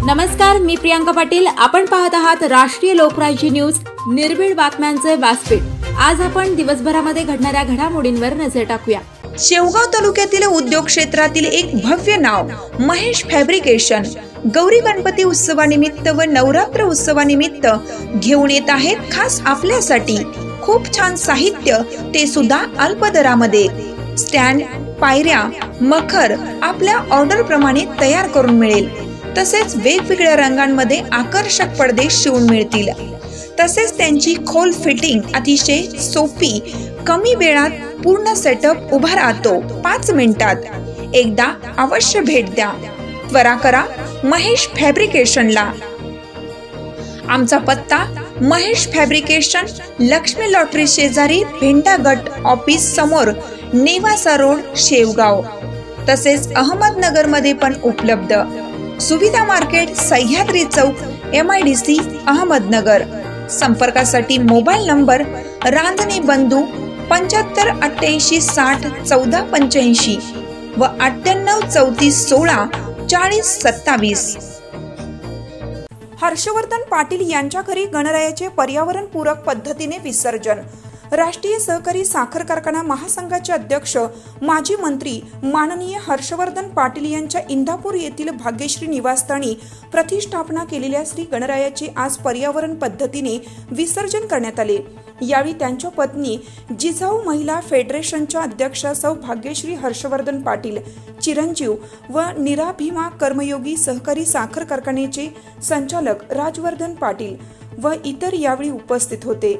नमस्कार, मी प्रियांका पाटील. आपण पाहत आहात राष्ट्रीय लोकराज्य न्यूज, निर्भीड बातम्यांचे व्यासपीठ. आज आपण दिवसभरामध्ये घडणाऱ्या घडामोडींवर नजर टाकूया. शेवगाव तालुक्यातील उद्योग क्षेत्रातील एक भव्य नाव महेश फॅब्रिकेशन गौरी गणपती उत्सवानिमित्त व नवरात्र उत्सवानिमित्त घेऊन येत आहेत खास आपल्यासाठी खूप छान साहित्य, ते सुद्धा अल्प दरामध्ये. स्टँड, पायऱ्या, मखर आपल्या ऑर्डर प्रमाणे तयार करून मिळेल. तसेच वेगवेगळ्या रंगांमध्ये आकर्षक पडदे शिवून मिळतील. तसेच त्यांची खोल फिटिंग अतिशय सोपी, कमी वेळात पूर्ण सेटअप उभा राहतो 5 मिनिटात. एकदा अवश्य भेट द्या. त्वरा करा महेश फॅब्रिकेशनला. आमचा पत्ता महेश फॅब्रिकेशन, लक्ष्मी लॉटरी शेजारी, भेंडा गट ऑफिस समोर, नेवासा रोड, शेवगाव. तसेच अहमदनगर मध्ये पण उपलब्ध. सुविधा मार्केट, सह्याद्री चौक, MIDC, अहमदनगर. संपर्कासाठी मोबाईल नंबर रांजणे बंधू 75 88 60 14 85 व 98 34 16 40 27. हर्षवर्धन पाटील यांच्या घरी गणरायाचे पर्यावरणपूरक पद्धतीने विसर्जन. राष्ट्रीय सहकारी साखर कारखाना महासंघाचे अध्यक्ष, माजी मंत्री माननीय हर्षवर्धन पाटील यांच्या इंदापूर येथील भाग्यश्री निवासस्थानी प्रतिष्ठापना केलेल्या श्री गणरायाचे आज पर्यावरण पद्धतीने विसर्जन करण्यात आले. यावेळी त्यांच्या पत्नी, जिजाऊ महिला फेडरेशनच्या अध्यक्षा सौ भाग्यश्री हर्षवर्धन पाटील, चिरंजीव व निराभिमा कर्मयोगी सहकारी साखर कारखान्याचे संचालक राजवर्धन पाटील व इतर यावेळी उपस्थित होते.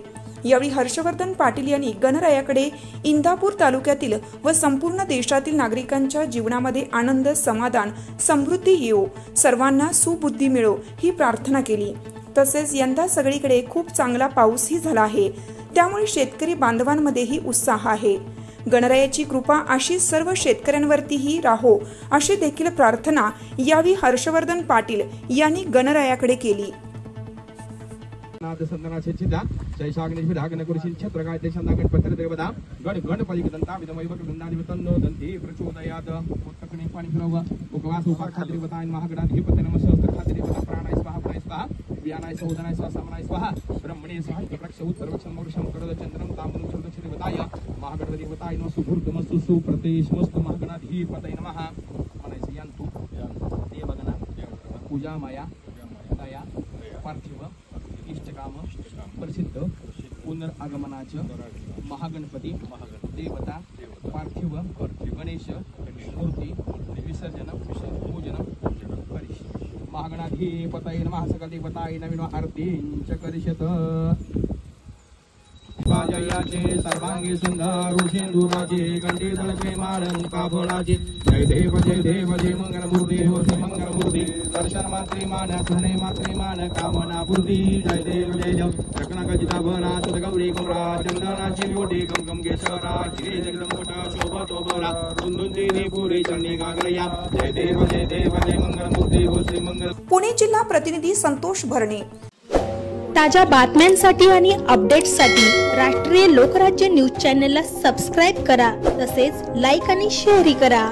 यावेळी हर्षवर्धन पाटील यांनी गणरायाकडे इंदापूर तालुक्यातील व संपूर्ण देशातील नागरिकांच्या जीवनामध्ये आनंद, समाधान, समृद्धी येवो, सर्वांना सुबुद्धी मिळो ही प्रार्थना केली. तसेच यंदा सगळीकडे खूप चांगला पाऊसही झाला आहे, त्यामुळे शेतकरी बांधवांमध्येही उत्साह आहे. गणरायाची कृपा अशी सर्व शेतकऱ्यांवरतीही राहो अशी देखील प्रार्थना यावेळी हर्षवर्धन पाटील यांनी गणरायाकडे केली. संदनाचे चिदा जयशाग्नेश विधागन कुरशील छत्रगाय देशांदागण पत्र देवदा गण गणपती दंता विदमय वक दंदादि वतन्नो दंती प्रचोदयाद उत्तकणे पाणी फिरव उपवास उपा खात्री वताय महागणात ही पते नमः सहस्त्र खात्री वता प्राणाय स्वाहा प्राणाय स्वाहा व्यानाय सौदनाय स्वाहा स्वाहा ब्रह्मणे स्वाहा प्रक्ष उत्तरवक्षम मोक्षम करद चंद्रम तामनु चंद्रचिर वताय महागणपती वताय नो सुभूर्तमस्तु सुप्रतेशमस्तु महागणात ही पते नमः मनायचे यांतु देवगणा पूजा माया दया पार्थिव इष्टकाम प्रसिद्ध पुनरागमनाच महागणपती देवता पार्थिव गणेश मूर्ती विसर्जन पूजन करिष्य. महागणाधी पताय नमः सकल पताय नवीन आरतींच करिष्यत. जयाचे सर्वांगी सुंदर सिंधुराचे कंठी दळके मारण काभळाचे. जय देव जय मंगलमूर्ती हो श्री मंगलमूर्ती. दर्शन मात्री मान सुने मात्री मान कामना पूर्ती. जय देव जय रत्नागजिता भरा तुझ गौरी कुमरा चंदनाची मोठी गमगम केशरा श्री जगदम मोठा शोभा तो बरा सुंदुंती पुरी चरणी गागरया. जय देव जय मंगलमूर्ती हो श्री मंगल. पुणे जिल्हा प्रतिनिधी संतोष भरणे. ताज्या बातम्यांसाठी आणि अपडेट्ससाठी राष्ट्रीय लोकराज्य न्यूज चॅनलला सबस्क्राईब करा. तसेच लाईक आणि शेअरही करा.